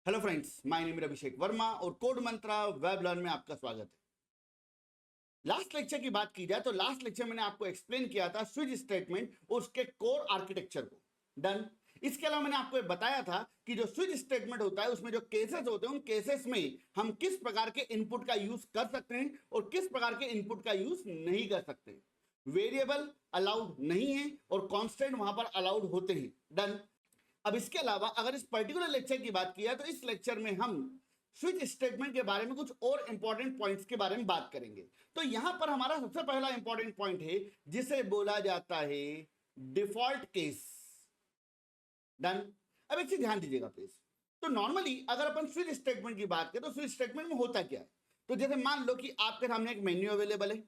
Hello friends, my name is Abhishek Verma और code मंत्रा web learn में आपका स्वागत है। लास्ट लेक्चर की बात की जाए तो लास्ट लेक्चर मैंने आपको एक्सप्लेन किया था स्विच स्टेटमेंट और उसके कोर आर्किटेक्चर को। डन। इसके अलावा मैंने आपको बताया था कि जो स्विच स्टेटमेंट होता है उसमें जो केसेस होते हैं उन केसेस में हम किस प्रकार के इनपुट का यूज कर सकते हैं और किस प्रकार के इनपुट का यूज नहीं कर सकते। वेरिएबल अलाउड नहीं है और कांस्टेंट वहां पर अलाउड होते हैं। डन। अब इसके अलावा अगर इस पर्टिकुलर लेक्चर की बात की है तो इस लेक्चर में हम स्विच स्टेटमेंट के बारे में कुछ और इंपॉर्टेंट पॉइंट्स के बारे में बात करेंगे। तो यहां पर हमारा सबसे पहला इंपॉर्टेंट पॉइंट है जिसे बोला जाता है डिफॉल्ट केस। डन। अब एक चीज ध्यान दीजिएगा प्लीज। तो नॉर्मली अगर अपन स्विच स्टेटमेंट की बात करें तो स्विच स्टेटमेंट में होता क्या है। तो जैसे मान लो कि आपके सामने एक मेन्यू अवेलेबल है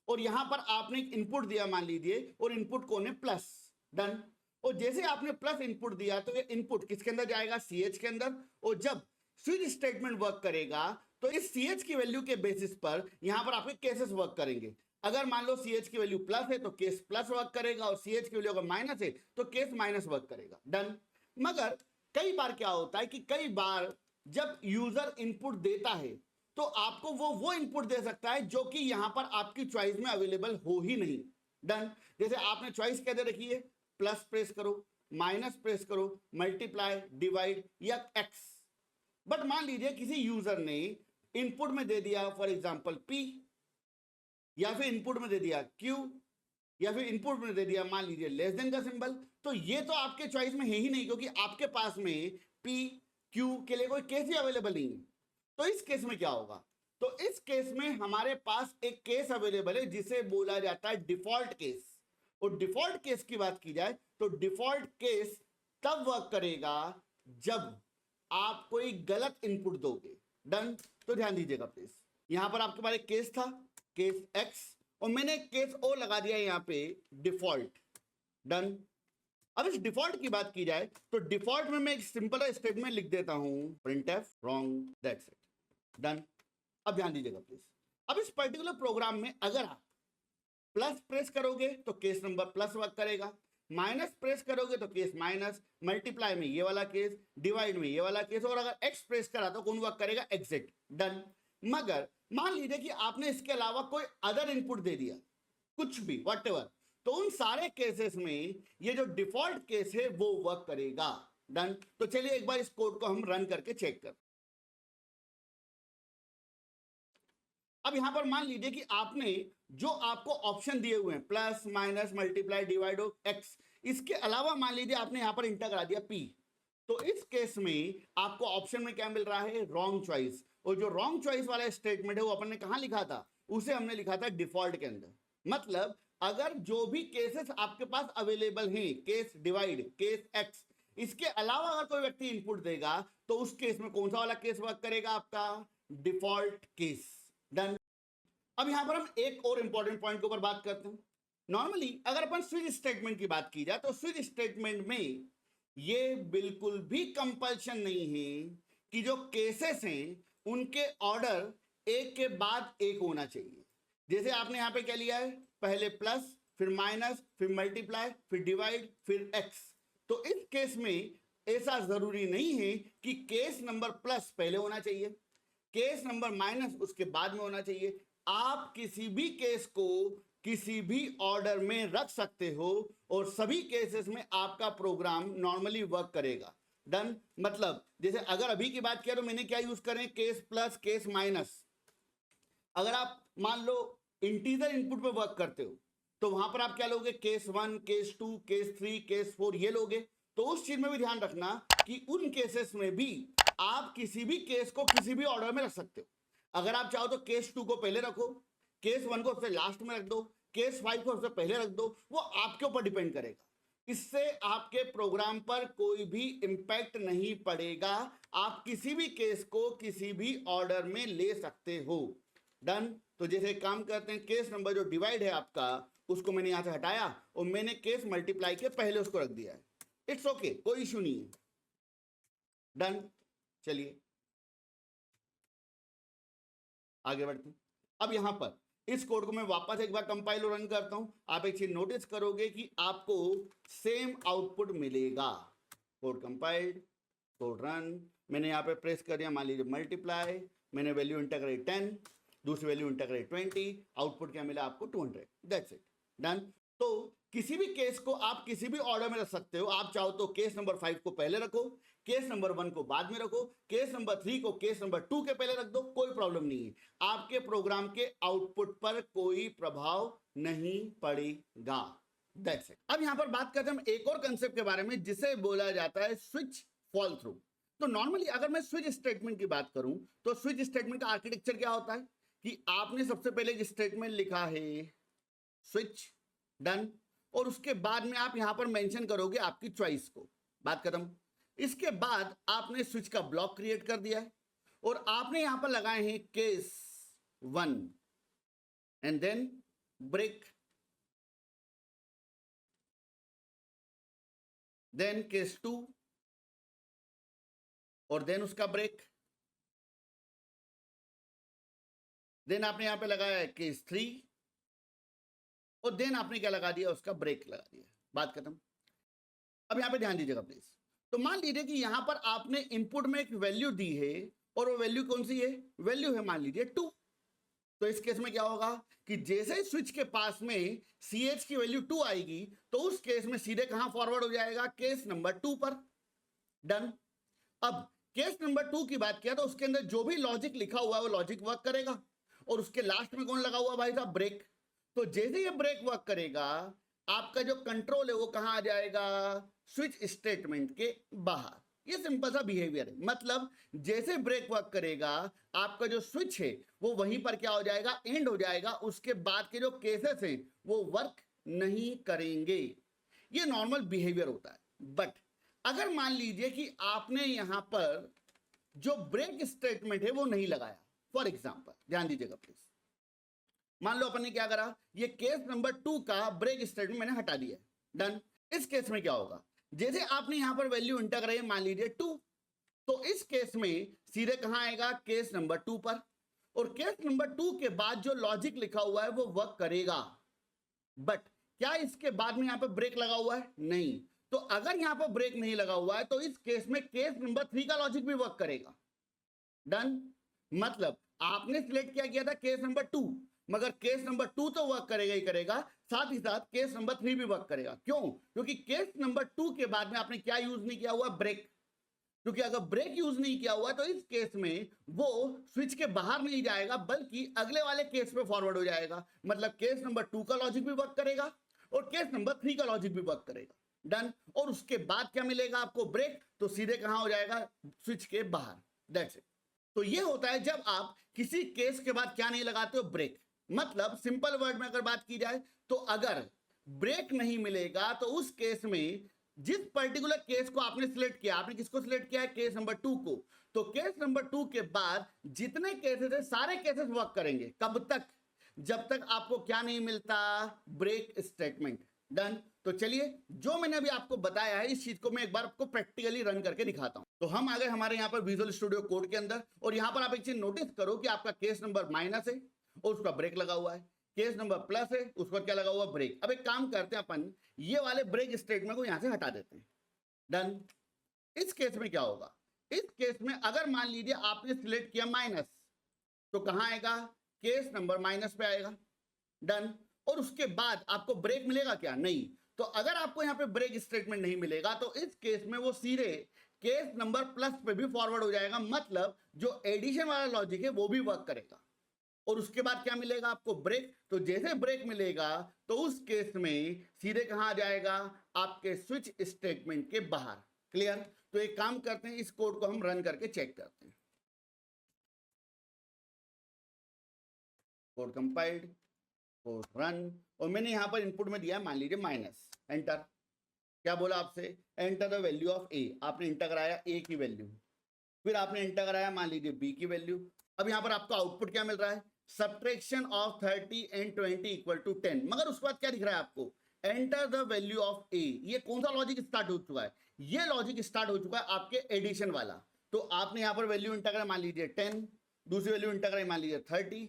और यहां पर आपने एक इनपुट दिया मान लीजिए और इनपुट कोड है प्लस। डन। और जैसे आपने प्लस इनपुट दिया तो ये इनपुट किसके अंदर जाएगा, सीएच के अंदर। और जब स्विच स्टेटमेंट वर्क करेगा तो इस सीएच की वैल्यू के बेसिस पर यहां पर आपके केसेस वर्क करेंगे। अगर मान लो सीएच की वैल्यू प्लस है तो केस प्लस वर्क करेगा और सीएच की वैल्यू अगर माइनस है तो केस माइनस वर्क करेगा। डन। मगर कई बार क्या होता है कि कई बार जब यूजर इनपुट देता है तो आपको वो इनपुट दे सकता है जो कि यहां पर आपकी चॉइस में अवेलेबल हो ही नहीं। डन। जैसे आपने चॉइस क्या दे रखी है, प्लस प्रेस करो, माइनस प्रेस करो, मल्टीप्लाई, डिवाइड या एक्स। बट मान लीजिए किसी यूजर ने इनपुट में दे दिया फॉर एग्जांपल पी, या फिर इनपुट में दे दिया क्यू, या फिर इनपुट में दे दिया मान लीजिए लेस देन का सिंबल। तो ये तो आपके चॉइस में है ही नहीं क्योंकि आपके पास में पी क्यू के लिए कोई केस ही अवेलेबल नहीं है। तो इस केस में क्या होगा, तो इस केस में हमारे पास एक केस अवेलेबल है जिसे बोला जाता है डिफॉल्ट केस। और डिफॉल्ट केस की बात की जाए तो डिफॉल्ट केस तब वर्क करेगा जब आप कोई गलत इनपुट दोगे। डन। तो ध्यान दीजिएगा प्लीज, यहां पर आपके पास एक केस था, केस एक्स, और मैंने केस ओ लगा दिया यहां पे डिफॉल्ट। डन। अब इस डिफॉल्ट की बात की जाए तो डिफॉल्ट में मैं एक सिंपल स्टेटमेंट लिख देता हूं, printf wrong, that's it. Done. अब ध्यान दीजिएगा प्लीज, अब इस पर्टिकुलर प्रोग्राम में अगर आप प्लस प्रेस करोगे तो केस नंबर प्लस वर्क करेगा, माइनस प्रेस करोगे तो केस माइनस, मल्टीप्लाई में ये वाला केस, डिवाइड में ये वाला केस, और अगर एक्स प्रेस करा तो कौन वर्क करेगा, एग्जिट। डन। मगर मान लीजिए कि आपने इसके अलावा कोई अदर इनपुट दे दिया, कुछ भी व्हाटएवर, तो उन सारे केसेस में ये जो डिफॉल्ट केस है वो वर्क करेगा। डन। तो चलिए एक बार इस कोड को हम रन करके चेक कर। अब यहां पर मान लीजिए कि आपने जो आपको ऑप्शन दिए हुए हैं plus minus multiply divide x, इसके अलावा मान लीजिए आपने यहां पर इंटर करा दिया पी। तो इस केस में आपको ऑप्शन में क्या मिल रहा है, रॉन्ग चॉइस। और जो रॉन्ग चॉइस वाला स्टेटमेंट है वो अपन ने कहां लिखा था, उसे हमने लिखा था डिफॉल्ट के अंदर। मतलब अगर जो भी केसेस आपके पास अवेलेबल हैं, केस डिवाइड, केस एक्स, इसके अलावा अगर कोई व्यक्ति इनपुट देगा तो उस केस में कौन सा वाला केस वर्क करेगा, आपका डिफॉल्ट केस। डन। अब यहां पर हम एक और इंपॉर्टेंट पॉइंट के ऊपर बात करते हैं। नॉर्मली अगर अपन स्विच स्टेटमेंट की बात की जाए तो स्विच स्टेटमेंट में ये बिल्कुल भी कंपल्शन नहीं है कि जो केसेस हैं उनके ऑर्डर एक के बाद एक होना चाहिए। जैसे आपने यहां पे क्या लिया है, पहले प्लस, फिर माइनस, फिर मल्टीप्लाई, फिर डिवाइड, फिर एक्स। तो इस केस में ऐसा जरूरी नहीं है कि केस नंबर प्लस पहले होना चाहिए, केस नंबर माइनस उसके बाद में होना चाहिए। आप किसी भी केस को किसी भी ऑर्डर में रख सकते हो और सभी केसेस में आपका प्रोग्राम नॉर्मली वर्क करेगा। डन। मतलब जैसे अगर अभी की बात किया तो मैंने क्या यूज करें, केस प्लस, केस माइनस। अगर आप मान लो इंटीजर इनपुट पे वर्क करते हो तो वहां पर आप क्या लोगे, केस 1, केस 2, केस 3, केस 4 ये लोगे। तो उस चीज में भी ध्यान रखना कि उन केसेस में भी आप किसी भी केस को किसी भी ऑर्डर में रख सकते हो। अगर आप चाहो तो केस 2 को पहले रखो, केस 1 को सबसे लास्ट में रख दो, केस 5 को सबसे पहले रख दो, वो आपके ऊपर डिपेंड करेगा। इससे आपके प्रोग्राम पर कोई भी इंपैक्ट नहीं पड़ेगा। आप किसी भी केस को किसी भी ऑर्डर में ले सकते हो। डन। तो जैसे काम करते हैं, केस नंबर जो डिवाइड है आपका उसको मैंने यहां से हटाया और मैंने केस मल्टीप्लाई के पहले उसको रख दिया है। इट्स ओके, कोई इश्यू नहीं है। डन। चलिए आगे बढ़ते हैं। अब यहां पर इस कोड को मैं वापस एक बार कंपाइल और रन करता हूं, आप एक चीज नोटिस करोगे कि आपको सेम आउटपुट मिलेगा। कोड कंपाइल्ड, कोड रन, मैंने यहाँ पे प्रेस कर दिया, मान लीजिए मल्टीप्लाई, मैंने वैल्यू इंटर करी 10, दूसरी वैल्यू इंटर करी 20, आउटपुट क्या मिला आपको 200, दैट्स इट, डन। तो किसी भी केस को आप किसी भी ऑर्डर में रख सकते हो। आप चाहो तो केस नंबर 5 को पहले रखो, केस नंबर 1 को बाद में रखो, केस नंबर 3 को केस नंबर 2 के पहले रख दो, कोई प्रॉब्लम नहीं है। आपके प्रोग्राम के आउटपुट पर कोई प्रभाव नहीं पड़ेगा, दैट्स इट। अब यहां पर बात करते हैं हम एक और कंसेप्ट के बारे में जिसे बोला जाता है स्विच फॉल थ्रू। तो नॉर्मली अगर मैं स्विच स्टेटमेंट की बात करूं तो स्विच स्टेटमेंट का आर्किटेक्चर क्या होता है कि आपने सबसे पहले एक स्टेटमेंट लिखा है स्विच, डन, और उसके बाद में आप यहां पर मेंशन करोगे आपकी चॉइस को, बात खत्म। इसके बाद आपने स्विच का ब्लॉक क्रिएट कर दिया है और आपने यहां पर लगाए हैं case 1 and then break, then case 2 और देन उसका ब्रेक, देन आपने यहां पे लगाया है केस 3 और देन आपने क्या लगा दिया, उसका ब्रेक लगा दिया, बात खत्म। अब यहां पे ध्यान दीजिएगा प्लीज। तो मान लीजिए कि यहां पर आपने इनपुट में एक वैल्यू दी है और वो वैल्यू कौन सी है, वैल्यू है मान लीजिए 2। तो इस केस में क्या होगा कि जैसे स्विच के पास में CH की वैल्यू 2 आएगी तो उस केस में सीधे कहां फॉरवर्ड हो जाएगा, केस नंबर 2 पर, डन। अब केस नंबर 2 की बात किया तो उसके अंदर जो भी लॉजिक लिखा हुआ है वो लॉजिक वर्क करेगा और उसके लास्ट में कौन लगा हुआ भाई साहब, ब्रेक। तो जैसे ये ब्रेक वर्क करेगा आपका जो कंट्रोल है वो कहां आ जाएगा, स्विच स्टेटमेंट के बाहर। ये सिंपल सा बिहेवियर है, मतलब जैसे ब्रेक वर्क करेगा आपका जो स्विच है वो वहीं पर क्या हो जाएगा, एंड हो जाएगा, उसके बाद के जो केसेस हैं वो वर्क नहीं करेंगे। ये नॉर्मल बिहेवियर होता है। बट अगर मान लीजिए कि आपने यहां पर जो ब्रेक स्टेटमेंट है वो नहीं लगाया, फॉर एग्जाम्पल ध्यान दीजिएगा प्लीज, मान लो अपन ने क्या करा, ये केस नंबर 2 का ब्रेक स्टेटमेंट मैंने हटा दिया, डन। इस केस में क्या होगा, जैसे आपने यहां पर वैल्यू इंटर कराई मान लीजिए 2, तो इस केस में सीधे कहां आएगा, केस नंबर 2 पर, और केस नंबर 2 के बाद जो लॉजिक लिखा हुआ है वो वर्क करेगा। बट क्या इसके बाद में यहां पर ब्रेक लगा हुआ है, नहीं। तो अगर यहां पर ब्रेक नहीं लगा हुआ है तो इस केस में केस नंबर 3 का लॉजिक भी वर्क करेगा, डन। मतलब आपने सिलेक्ट क्या किया था, केस नंबर 2, मगर केस नंबर 2 तो वर्क करेगा ही करेगा, साथ ही साथ केस नंबर 3 भी वर्क करेगा। क्यों, क्योंकि केस नंबर 2 के बाद में आपने क्या यूज नहीं किया हुआ, ब्रेक। क्योंकि अगर ब्रेक यूज नहीं किया हुआ तो इस केस में वो स्विच के बाहर नहीं जाएगा बल्कि अगले वाले केस पे फॉरवर्ड हो जाएगा। मतलब केस नंबर 2 का लॉजिक भी वर्क करेगा और केस नंबर 3 का लॉजिक भी वर्क करेगा, डन। और उसके बाद क्या मिलेगा आपको, ब्रेक, तो सीधे कहां हो जाएगा, स्विच के बाहर, दैट्स इट। तो ये होता है जब आप किसी केस के बाद क्या नहीं लगाते हो, ब्रेक। मतलब सिंपल वर्ड में अगर बात की जाए तो अगर ब्रेक नहीं मिलेगा तो उस केस में जिस पर्टिकुलर केस को आपने सिलेक्ट किया, आपने किसको सिलेक्ट किया है, केस नंबर 2 को, तो केस नंबर 2 के बाद जितने केसेस है सारे केसेस वर्क करेंगे। कब तक, जब तक आपको क्या नहीं मिलता, ब्रेक स्टेटमेंट, डन। तो चलिए जो मैंने अभी आपको बताया है इस चीज को मैं एक बार आपको प्रैक्टिकली रन करके दिखाता हूं। तो हम आ गए हमारे यहाँ पर विजुअल स्टूडियो कोड के अंदर और यहाँ पर आप एक चीज नोटिस करो कि आपका केस नंबर माइनस है और उसका ब्रेक लगा हुआ है, केस नंबर प्लस है उसका क्या लगा हुआ, ब्रेक। अब एक काम करते हैं अपन, ये वाले ब्रेक स्टेटमेंट को यहां से हटा देते हैं, डन। इस केस में क्या होगा, इस केस में अगर मान लीजिए आपने सिलेक्ट किया माइनस तो कहां आएगा, केस नंबर माइनस पे आएगा, डन। और उसके बाद आपको ब्रेक मिलेगा क्या, नहीं। तो अगर आपको यहां पे ब्रेक स्टेटमेंट नहीं मिलेगा तो इस केस में वो सीधे केस नंबर प्लस पे भी फॉरवर्ड हो जाएगा। मतलब जो एडिशन वाला लॉजिक है वो भी वर्क करेगा और उसके बाद क्या मिलेगा आपको, ब्रेक। तो जैसे ब्रेक मिलेगा तो उस केस में सीधे कहां आ जाएगा, आपके स्विच स्टेटमेंट के बाहर, क्लियर। तो एक काम करते हैं, इस कोड को हम रन करके चेक करते हैं। कोड कंपाइल्ड, कोड रन, और मैंने यहां पर इनपुट में दिया मान लीजिए माइनस, एंटर। क्या बोला आपसे, एंटर द वैल्यू ऑफ ए। आपने एंटर कराया ए की वैल्यू, फिर आपने एंटर कराया मान लीजिए बी की वैल्यू। अब यहां पर आपको आउटपुट क्या मिल रहा है, subtraction of 30 and 20 equal to 10। मगर उसके बाद क्या दिख रहा है आपको, enter the value of A. ये कौन सा लॉजिक स्टार्ट हो चुका है, ये लॉजिक स्टार्ट हो चुका है आपके एडिशन वाला। तो आपने यहां पर वैल्यू इंटर करा मान लीजिए 10, दूसरी वैल्यू इंटर करा मान लीजिए 30,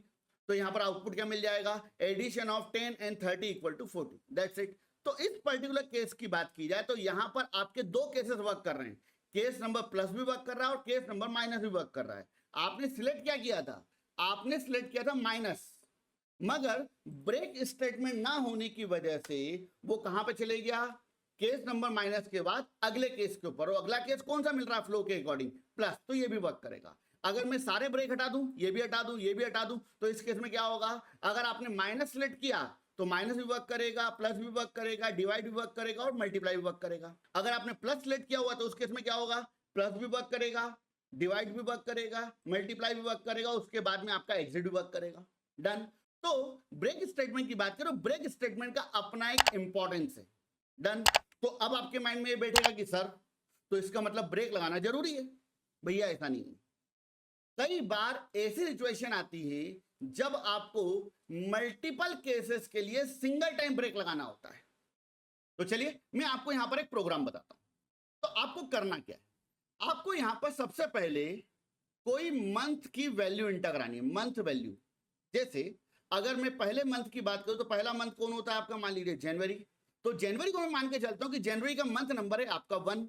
तो यहां पर आउटपुट क्या मिल जाएगा, addition of 10 and 30 equal to 40, that's it. तो इस पर्टिकुलर केस की बात की जाए तो यहां पर आपके दो केसेस वर्क कर रहे हैं, केस नंबर प्लस भी वर्क कर रहा है और केस नंबर माइनस भी वर्क कर रहा है। आपने सिलेक्ट क्या किया था, आपने सिलेक्ट किया था माइनस, मगर ब्रेक स्टेटमेंट ना होने की वजह से वो कहां पे चले गया, केस नंबर माइनस के बाद अगले केस के ऊपर, और अगला केस कौन सा मिल रहा है फ्लो के अकॉर्डिंग, प्लस, तो ये भी वर्क करेगा। अगर मैं सारे ब्रेक हटा दूं, ये भी हटा दूं, ये भी हटा दूं, तो इस केस में क्या होगा, अगर आपने माइनस सिलेक्ट किया तो माइनस भी वर्क करेगा, प्लस भी वर्क करेगा, डिवाइड भी वर्क करेगा और मल्टीप्लाई भी वर्क करेगा। अगर आपने प्लस सिलेक्ट किया हुआ तो उस केस में क्या होगा, प्लस भी वर्क करेगा, डिवाइड भी वर्क करेगा, मल्टीप्लाई भी वर्क करेगा, उसके बाद में आपका एग्जिट भी वर्क करेगा। डन। तो ब्रेक स्टेटमेंट की बात करो, ब्रेक स्टेटमेंट का अपना एक इंपॉर्टेंस है। डन। तो अब आपके माइंड में ये बैठेगा कि सर तो इसका मतलब ब्रेक लगाना जरूरी है। भैया ऐसा नहीं है। कई बार ऐसी सिचुएशन आती है जब आपको मल्टीपल केसेस के लिए सिंगल टाइम ब्रेक लगाना होता है। तो चलिए मैं आपको यहां पर एक प्रोग्राम बताता हूं। तो आपको करना क्या है, आपको यहां पर सबसे पहले कोई मंथ की वैल्यू इंटर करानी है, मंथ वैल्यू। जैसे अगर मैं पहले मंथ की बात करूं तो पहला मंथ कौन होता है आपका, मान लीजिए जनवरी। तो जनवरी को मैं मान के चलता हूं कि जनवरी का मंथ नंबर है आपका 1।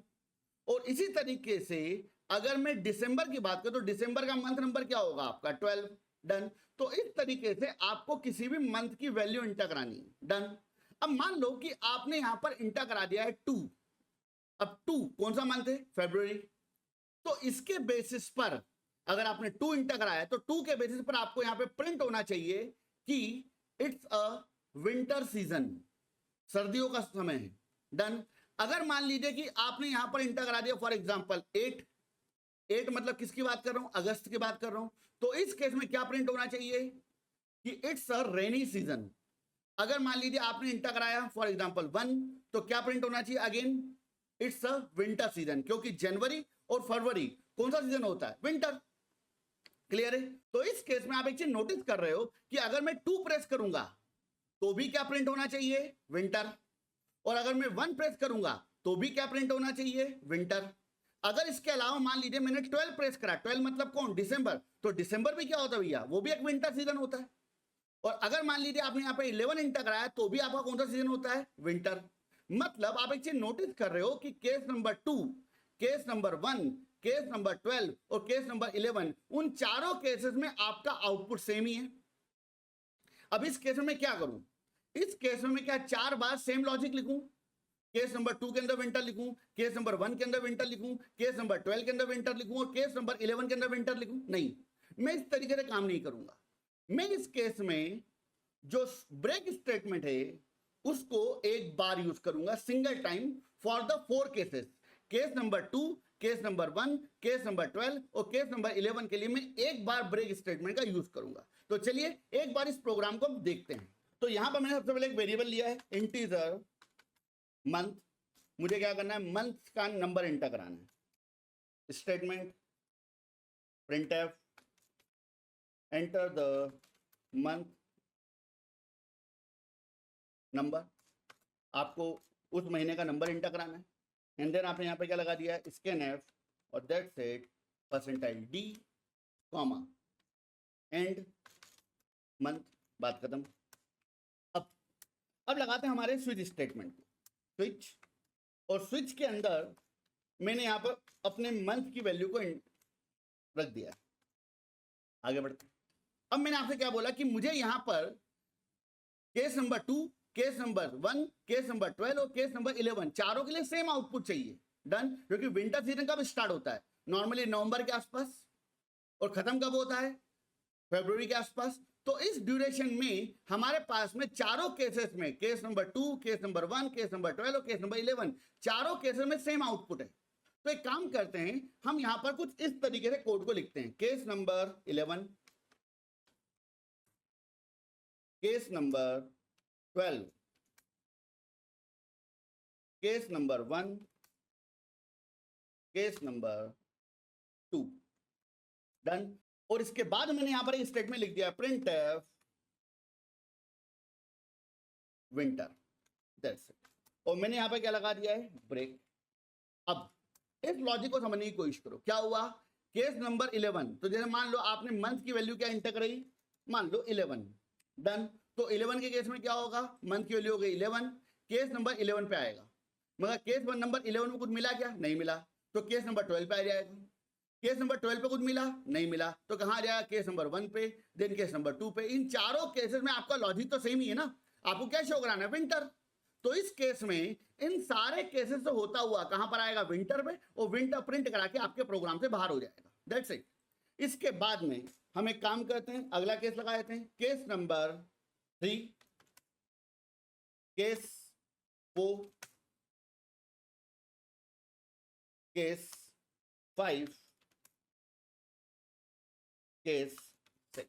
और इसी तरीके से अगर मैं दिसंबर की बात करूं तो दिसंबर का मंथ नंबर क्या होगा आपका 12। डन। तो इस तरीके से आपको किसी भी मंथ की वैल्यू इंटर करानी है। डन। अब मान लो कि आपने यहां पर इंटर करा दिया है 2। अब 2 कौन सा मंथ है, फरवरी। तो इसके बेसिस पर अगर आपने 2 इंटर कराया तो 2 के बेसिस पर आपको यहां पे प्रिंट होना चाहिए कि इट्स अ विंटर सीजन, सर्दियों का समय है। डन। अगर मान लीजिए कि आपने यहां पर इंटर करा दिया फॉर एग्जांपल 8 मतलब किसकी बात कर रहा हूं, अगस्त की बात कर रहा हूं। तो इस केस में क्या प्रिंट होना चाहिए कि इट्स अ रेनी सीजन। अगर मान लीजिए आपने इंटर कराया फॉर एग्जांपल 1 तो क्या प्रिंट होना चाहिए, again it's a winter season, क्योंकि जनवरी और फरवरी कौन सा सीजन होता है, विंटर। क्लियर है। तो इस केस में आप एक चीज नोटिस कर रहे हो कि अगर मैं 2 प्रेस करूंगा तो भी क्या प्रिंट होना चाहिए, विंटर। और अगर मैं 1 प्रेस करूंगा तो भी क्या प्रिंट होना चाहिए, विंटर। अगर इसके अलावा मान लीजिए मैंने 12 प्रेस करा, 12 मतलब कौन, दिसंबर, तो दिसंबर भी क्या होता है भैया, वो भी एक विंटर सीजन होता है। और अगर मान लीजिए आपने यहाँ पे 11 इंटर कराया तो भी आपका कौन सा सीजन होता है, विंटर। मतलब आप एक चीज नोटिस कर रहे हो कि case number 2, case number 1, case number 12 और केस नंबर 11, उन चारों केसेस में आपका आउटपुट सेम ही है। अब इस केस में क्या करूं, इस केस में क्या 4 बार सेम लॉजिक लिखूं, केस नंबर 2 के अंदर विंटर लिखूं, केस नंबर 1 के अंदर विंटर लिखूं, केस नंबर 12 के अंदर विंटर लिखूं और केस नंबर 11 के अंदर विंटर लिखूं, नहीं, मैं इस तरीके से काम नहीं करूंगा। मैं इस केस में जो ब्रेक स्टेटमेंट है उसको एक बार यूज करूंगा, single time, for the 4 cases, case number 2, case number 1, case number 12 और केस नंबर 11 के लिए मैं एक बार ब्रेक स्टेटमेंट का यूज करूंगा। तो चलिए एक बार इस प्रोग्राम को देखते हैं। तो यहां पर मैंने सबसे पहले एक वेरिएबल लिया है इंटीजर मंथ। मुझे क्या करना है, मंथ का नंबर एंटर कराना है। Statement printf enter the month number, आपको उस महीने का नंबर एंटर कराना है। एंड देन आपने यहाँ पे क्या लगा दिया है, स्कैन एफ और that's it, percentile D comma and month, बात खत्म। अब लगाते हैं हमारे स्विच स्टेटमेंट, स्विच, और स्विच के अंदर मैंने यहाँ पर अपने मंथ की वैल्यू को रख दिया। आगे बढ़ते। अब मैंने आपसे क्या बोला कि मुझे यहाँ पर case number 2, case number 1, case number 12 और केस नंबर 11 चारों के लिए सेम आउटपुट चाहिए। डन। क्योंकि विंटर सीजन कब स्टार्ट होता है, नॉर्मली नवंबर के आसपास, और खत्म कब होता है, फरवरी के आसपास। तो इस ड्यूरेशन में हमारे पास में चारों केसेस में, case number 2, case number 1, case number 12 और केस नंबर 11, चारों केसेस में सेम आउटपुट है। तो एक काम करते हैं, हम यहां पर कुछ इस तरीके से कोड को लिखते हैं, case number 11, case number 12, case number 1, case number 2। Done. और इसके बाद मैंने यहां पर एक स्टेटमेंट लिख दिया, प्रिंट विंटर, दैट्स इट। और मैंने यहां पर क्या लगा दिया है, ब्रेक। अब इस लॉजिक को समझने की कोशिश करो, क्या हुआ, केस नंबर 11, तो जैसे मान लो आपने मंथ की वैल्यू क्या इंटर कराई, मान लो 11, डन। तो 11 के केस में क्या होगा, मंथ की वैल्यू हो गई 11, केस नंबर 11 पे आएगा, मगर केस नंबर 11 में कुछ मिला क्या, नहीं मिला, तो केस नंबर 12 पे आ जाएगा। केस नंबर 12 पे कुछ मिला, नहीं मिला, तो कहां आ जाएगा, केस नंबर 1 पे, देन केस नंबर 2 पे। इन चारों केसेस में आपका लॉजिक तो सेम ही है ना, आपको क्या शो कराना है, विंटर। तो इस केस में इन सारे केसेस से होता हुआ कहां पर आएगा, विंटर पे, और विंटर प्रिंट करा के आपके प्रोग्राम से बाहर हो जाएगा, दैट्स इट। इसके बाद में हम एक काम करते हैं, अगला केस लगा देते हैं, case number 3, case 4, case 5, case 6।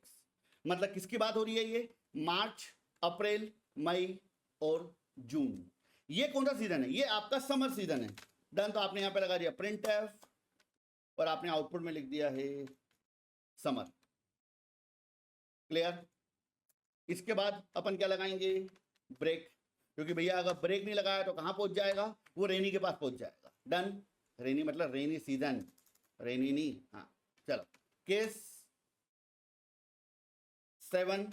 मतलब किसकी बात हो रही है, ये मार्च, अप्रैल, मई और जून। ये कौन सा सीजन है, ये आपका समर सीजन है, डन। तो आपने यहां पे लगा दिया प्रिंट एफ और आपने आउटपुट में लिख दिया है समर, क्लियर। इसके बाद अपन क्या लगाएंगे, ब्रेक, क्योंकि भैया अगर ब्रेक नहीं लगाया तो कहां पहुंच जाएगा, वो रेनी के पास पहुंच जाएगा, डन। रेनी मतलब रेनी सीजन, रेनी नहीं, हाँ चलो। केस 7,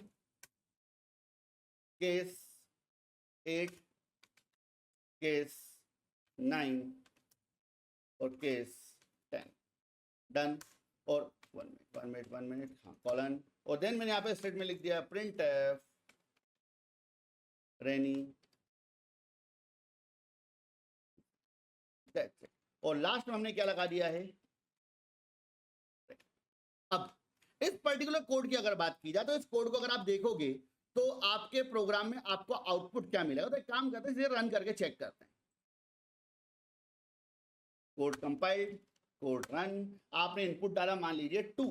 केस 8, केस 9 और केस 10, डन। और 1 मिनट, हाँ कॉलन, और देन मैंने यहाँ पे स्टेटमेंट लिख दिया प्रिंट एफ रेनी, और लास्ट में हमने क्या लगा दिया है। अब इस पर्टिकुलर कोड की अगर बात की जाए तो इस कोड को अगर आप देखोगे तो आपके प्रोग्राम में आपको आउटपुट क्या मिलेगा, तो एक काम करते हैं इसे रन करके चेक करते हैं। कोड कंपाइल्ड, कोड रन, आपने इनपुट डाला मान लीजिए 2,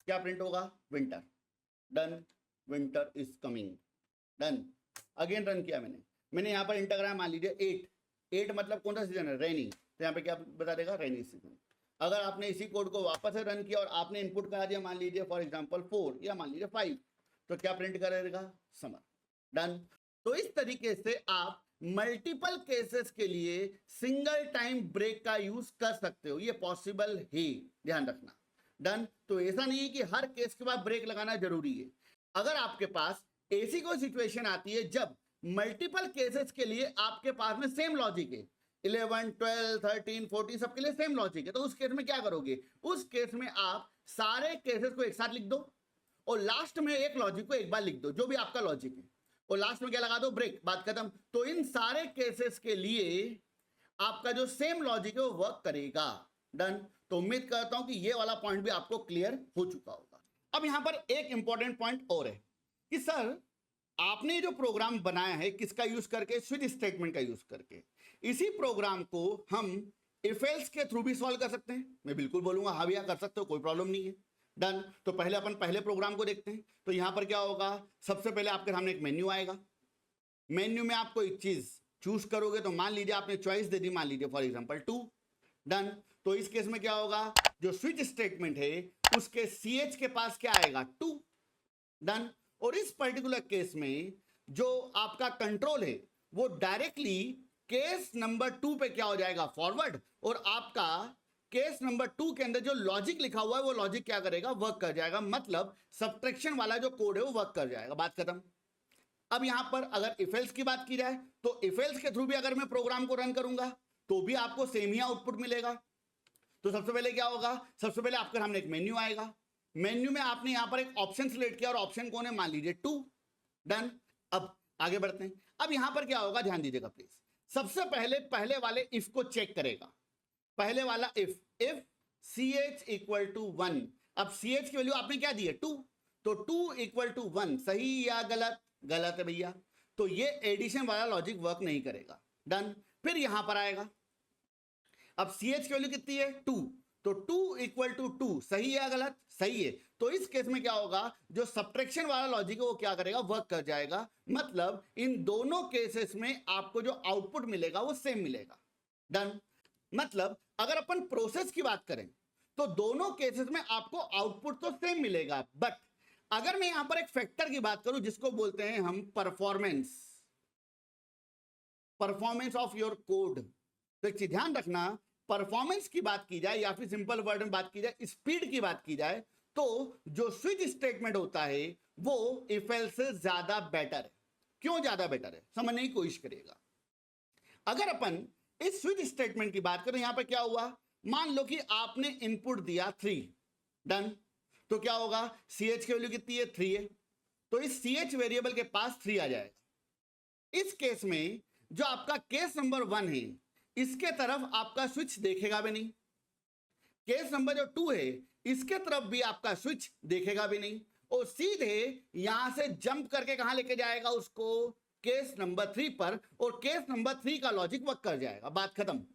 क्या प्रिंट होगा, winter, done, winter is coming, done. Again run किया मैंने यहाँ पर इंटर कराया मान लीजिए 8 मतलब कौन सा सीजन है, रेनी, तो यहाँ पे क्या बता देगा, रेनी सीजन। अगर आपने इसी कोड को वापस से रन किया और आपने इनपुट करा दिया मान लीजिए फॉर एग्जांपल 4 या मान लीजिए 5, तो क्या प्रिंट करेगा, समर, डन। तो इस तरीके से आप मल्टीपल केसेस के लिए सिंगल टाइम ब्रेक का यूज कर सकते हो, ये पॉसिबल है, ध्यान रखना, डन। तो ऐसा नहीं है कि हर केस के बाद ब्रेक लगाना जरूरी है। अगर आपके पास ऐसी कोई सिचुएशन आती है जब मल्टीपल केसेस के लिए आपके पास में सेम लॉजिक है, 11, 12, 13, 14 सबके लिए सेम लॉजिक है, तो उस केस में क्या करोगे, उस केस में आप सारे केसेस को एक साथ लिख दो और लास्ट में एक लॉजिक को एक बार लिख दो, जो भी आपका लॉजिक है, और लास्ट में क्या लगा दो, ब्रेक, बात खत्म। तो इन सारे केसेस के लिए आपका जो सेम लॉजिक है वो वर्क करेगा, डन। तो उम्मीद करता हूं कि ये वाला पॉइंट भी आपको क्लियर हो चुका होगा। अब यहां पर एक इंपॉर्टेंट पॉइंट और है कि सर आपने जो प्रोग्राम बनाया है किसका यूज करके, स्विच स्टेटमेंट का यूज करके। इसी प्रोग्राम को हम इफ एल्स के थ्रू भी सॉल्व कर सकते हैं, मैं बिल्कुल बोलूंगा हाँ भैया कर सकते हो, कोई प्रॉब्लम नहीं है, डन। तो पहले अपन पहले प्रोग्राम को देखते हैं। तो यहां पर क्या होगा, सबसे पहले आपके सामने एक मेन्यू आएगा, मेन्यू में आप कोई चीज चूज करोगे, तो मान लीजिए आपने चॉइस दे दी, मान लीजिए फॉर एग्जांपल 2, डन। तो इस केस में क्या होगा, जो स्विच स्टेटमेंट है उसके CH के पास क्या आएगा, 2, डन। और इस पर्टिकुलर केस में जो आपका कंट्रोल है वो डायरेक्टली केस नंबर 2 पे क्या हो जाएगा, फॉरवर्ड, और आपका केस नंबर 2 के अंदर जो लॉजिक लिखा हुआ है वो लॉजिक क्या करेगा, वर्क कर जाएगा, मतलब सब्ट्रैक्शन वाला जो कोड है वो वर्क कर जाएगा, बात खत्म। अब यहां पर अगर इफ एल्स की बात की जाए तो इफ एल्स के थ्रू भी अगर मैं प्रोग्राम को रन करूंगा तो भी आपको सेम ही आउटपुट मिलेगा। तो सबसे पहले क्या होगा, सबसे पहले आपके सामने एक मेन्यू आएगा, मेन्यू में आपने यहां पर एक ऑप्शन सिलेक्ट किया और ऑप्शन कौन है, मान लीजिए 2, डन। अब आगे बढ़ते हैं। अब यहां पर क्या होगा, ध्यान दीजिएगा प्लीज। सबसे पहले वाले इफ को चेक करेगा, पहले वाला इफ CH इक्वल टू 1। अब CH की वैल्यू आपने क्या दी है, 2, तो 2 इक्वल टू 1, सही या गलत, गलत है भैया, तो ये एडिशन वाला लॉजिक वर्क नहीं करेगा, डन। फिर यहां पर आएगा, अब CH की वैल्यू कितनी है, 2, तो 2 इक्वल टू 2, सही है या गलत, सही है। तो इस केस में क्या होगा, जो सब्ट्रैक्शन वाला लॉजिक है वो क्या करेगा, वर्क कर जाएगा, मतलब इन दोनों केसेस में आपको जो आउटपुट मिलेगा वो सेम मिलेगा, डन। मतलब अगर अपन प्रोसेस की बात करें तो दोनों केसेस में आपको आउटपुट तो सेम मिलेगा, बट अगर मैं यहां पर एक फैक्टर की बात करूं जिसको बोलते हैं हम परफॉर्मेंस ऑफ योर कोड, तो एक चीज ध्यान रखना, परफॉर्मेंस की बात की जाए या फिर सिंपल वर्ड में बात की जाए, स्पीड की बात की जाए, तो जो स्विच स्टेटमेंट होता है वो इफ एल्स से ज्यादा बेटर है। क्यों ज्यादा बेटर है समझने की कोशिश करिएगा। अगर अपन इस स्विच स्टेटमेंट की बात करें, यहां पर क्या हुआ, मान लो कि आपने इनपुट दिया 3, डन, तो क्या होगा, ch की वैल्यू कितनी है, 3 है, तो इस ch वेरिएबल के पास 3 आ जाएगा। इस केस में जो आपका केस नंबर 1 है इसके तरफ आपका स्विच देखेगा भी नहीं, केस नंबर जो 2 है इसके तरफ भी आपका स्विच देखेगा भी नहीं, और सीधे यहां से जंप करके कहां लेके जाएगा उसको, केस नंबर 3 पर, और केस नंबर 3 का लॉजिक वर्क कर जाएगा, बात खत्म,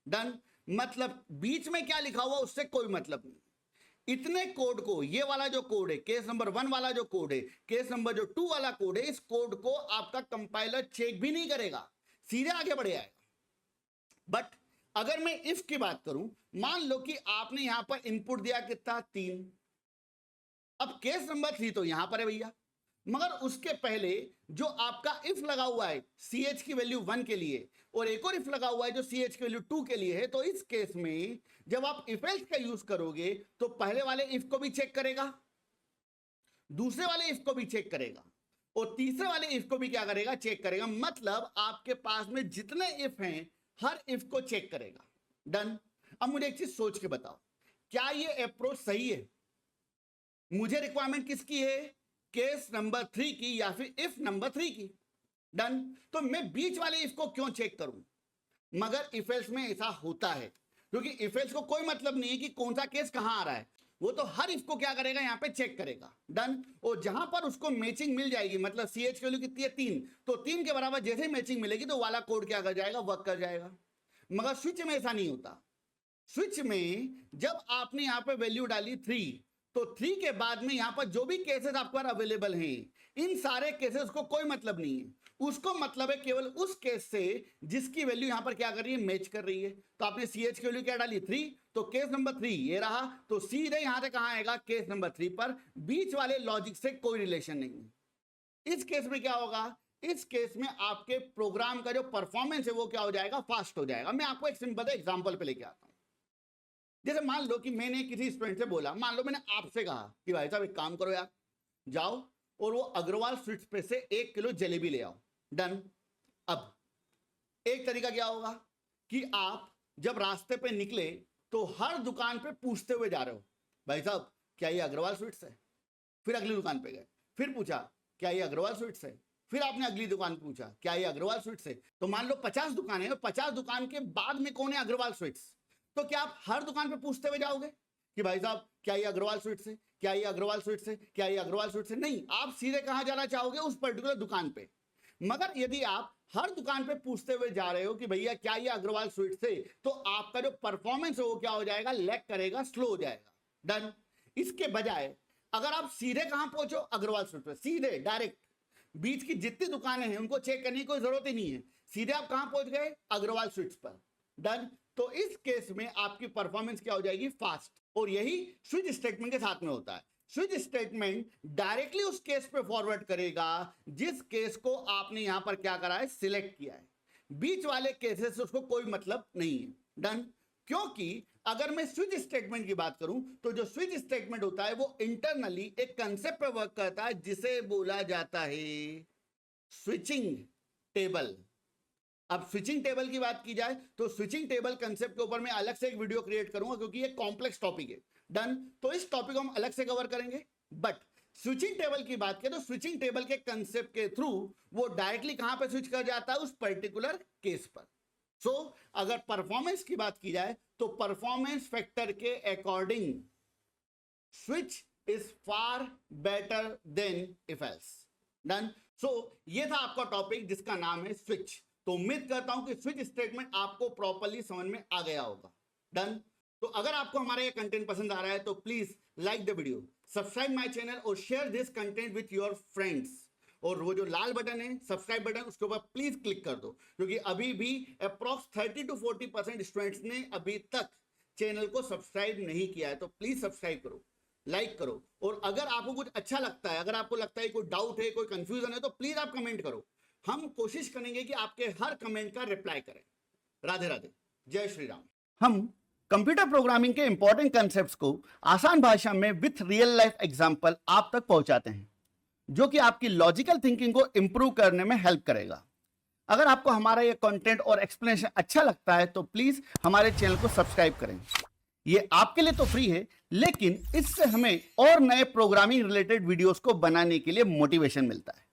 डन। मतलब बीच में क्या लिखा हुआ उससे कोई मतलब नहीं। इतने कोड को, ये वाला जो कोड है, केस नंबर 1 वाला जो कोड है, केस नंबर जो 2 वाला कोड है, इस कोड को आपका कंपाइलर चेक भी नहीं करेगा, सीधे आगे बढ़ जाएगा। बट अगर मैं इफ की बात करूं, मान लो कि आपने यहां पर इनपुट दिया कितना, 3, अब केस नंबर 3 तो यहां पर है भैया, मगर उसके पहले जो आपका इफ लगा हुआ है ch की वैल्यू 1 के लिए, और एक और इफ लगा हुआ है जो ch की वैल्यू 2 के लिए है, तो इस केस में जब आप इफ एल्स का यूज करोगे तो पहले वाले इफ को भी चेक करेगा, दूसरे वाले इफ को भी चेक करेगा, और तीसरे वाले इफ को भी क्या करेगा, चेक करेगा। मतलब आपके पास में जितने इफ हैं हर इफ को चेक करेगा, डन। अब मुझे एक चीज सोच के बताओ, क्या ये अप्रोच सही है? मुझे रिक्वायरमेंट किसकी है, केस नंबर 3 की या फिर इफ नंबर 3 की, डन। तो मैं बीच वाले इफ को क्यों चेक करूं? मगर इफ एल्स में ऐसा होता है, क्योंकि इफ एल्स को कोई मतलब नहीं है कि कौन सा केस कहां आ रहा है, वो तो हर इफ को क्या करेगा, यहां पे चेक करेगा, डन। और जहां पर उसको मैचिंग मिल जाएगी, मतलब ch की वैल्यू कितनी है, 3, तो 3 के बराबर जैसे ही मैचिंग मिलेगी तो वाला कोड क्या कर जाएगा, वर्क कर जाएगा। मगर स्विच में ऐसा नहीं होता। स्विच में जब आपने यहां पे वैल्यू डाली 3, तो 3 के बाद में यहां पर जो भी केसेस आपके पास अवेलेबल हैं, इन सारे केसेस को कोई मतलब नहीं है, उसको मतलब है केवल उस केस से जिसकी वैल्यू यहां पर क्या कर रही है, मैच कर रही है। तो आपने ch की वैल्यू क्या डाली, 3, तो केस नंबर 3 ये रहा, तो सीधे यहां से कहां आएगा, केस नंबर 3 पर, बीच वाले लॉजिक से कोई रिलेशन नहीं है। इस केस में क्या होगा, इस केस में आपके प्रोग्राम का जो परफॉर्मेंस है वो क्या हो जाएगा, फास्ट हो जाएगा। मैं आपको एक सिंपल एग्जांपल पे लेके आता हूं। जैसे मान लो कि मैंने किसी स्टूडेंट से बोला, मान लो मैंने आपसे कहा कि भाई साहब एक काम करो यार, जाओ और वो अग्रवाल स्वीट्स पे से 1 किलो जलेबी ले आओ, डन। अब एक तरीका क्या होगा कि आप जब रास्ते पे निकले तो हर दुकान पे पूछते हुए जा रहे हो, भाई साहब क्या ये अग्रवाल स्वीट्स है? फिर अगली दुकान पे गए, फिर पूछा क्या ये अग्रवाल स्वीट्स है? फिर आपने अगली दुकान पूछा क्या ये अग्रवाल स्वीट्स है? तो मान लो 50 दुकान है, 50 दुकान के बाद में कौन है, अग्रवाल स्वीट्स। तो क्या आप हर दुकान पे पूछते हुए जाओगे कि भाई साहब क्या ये अग्रवाल स्वीट्स है, क्या ये अग्रवाल स्वीट्स है, क्या ये अग्रवाल स्वीट्स है? नहीं, आप सीधे कहां जाना चाहोगे, उस पर्टिकुलर दुकान पे। मगर यदि आप हर दुकान पे पूछते हुए जा रहे हो कि भैया क्या ये अग्रवाल स्वीट्स है, तो आपका जो परफॉर्मेंस है वो क्या हो जाएगा, लैग करेगा, स्लो हो जाएगा, डन। इसके बजाय अगर आप सीधे कहां पहुंचो, अग्रवाल स्वीट्स पे, सीधे डायरेक्ट, बीच की जितनी दुकानें हैं उनको चेक करने की कोई जरूरत ही नहीं है, सीधे आप कहां पहुंच गए, अग्रवाल स्वीट्स पर, डन। तो इस केस में आपकी परफॉर्मेंस क्या हो जाएगी, फास्ट। और यही स्विच स्टेटमेंट के साथ में होता है। स्विच स्टेटमेंट डायरेक्टली उस केस पे फॉरवर्ड करेगा जिस केस को आपने यहां पर क्या करा है, सिलेक्ट किया है। बीच वाले केसेस से उसको कोई मतलब नहीं है, डन। क्योंकि अगर मैं स्विच स्टेटमेंट की बात करूं तो जो स्विच स्टेटमेंट होता है वो इंटरनली एक कंसेप्ट पे वर्क करता है जिसे बोला जाता है स्विचिंग टेबल। अब स्विचिंग टेबल की बात की जाए तो स्विचिंग टेबल कंसेप्ट के ऊपर मैं अलग से एक वीडियो क्रिएट करूंगा क्योंकि ये कॉम्प्लेक्स टॉपिक है, डन। तो इस टॉपिक को हम अलग से कवर करेंगे। बट स्विचिंग टेबल की बात करें तो स्विचिंग टेबल के कंसेप्ट के थ्रू वो डायरेक्टली कहां पे स्विच कर जाता है, उस पर्टिकुलर केस पर। सो अगर परफॉर्मेंस की बात की जाए तो परफॉर्मेंस फैक्टर के according switch is far better than if else, done. So ये था आपका टॉपिक जिसका नाम है स्विच। तो उम्मीद करता हूं कि स्विच स्टेटमेंट आपको प्रॉपर्ली समझ में आ गया होगा, डन। तो अगर आपको हमारा ये कंटेंट पसंद आ रहा है तो please like the video, subscribe my channel और share this content with your friends. और वो जो लाल बटन है सब्सक्राइब बटन, उसके ऊपर प्लीज क्लिक कर दो, क्योंकि अभी भी अप्रॉक्स 30 to 40% स्टूडेंट्स ने अभी तक चैनल को सब्सक्राइब नहीं किया है। तो प्लीज सब्सक्राइब करो, लाइक करो, और अगर आपको कुछ अच्छा लगता है, अगर आपको लगता है कोई डाउट है, कोई कंफ्यूजन है, तो प्लीज आप कमेंट करो। हम कोशिश करेंगे कि आपके हर कमेंट का रिप्लाई करें। राधे राधे, जय श्री राम। हम कंप्यूटर प्रोग्रामिंग के इंपॉर्टेंट कंसेप्ट्स को आसान भाषा में विथ रियल लाइफ एग्जांपल आप तक पहुंचाते हैं, जो कि आपकी लॉजिकल थिंकिंग को इंप्रूव करने में हेल्प करेगा। अगर आपको हमारा ये कंटेंट और एक्सप्लेनेशन अच्छा लगता है तो प्लीज हमारे चैनल को सब्सक्राइब करें। ये आपके लिए तो फ्री है, लेकिन इससे हमें और नए प्रोग्रामिंग रिलेटेड वीडियोस को बनाने के लिए मोटिवेशन मिलता है।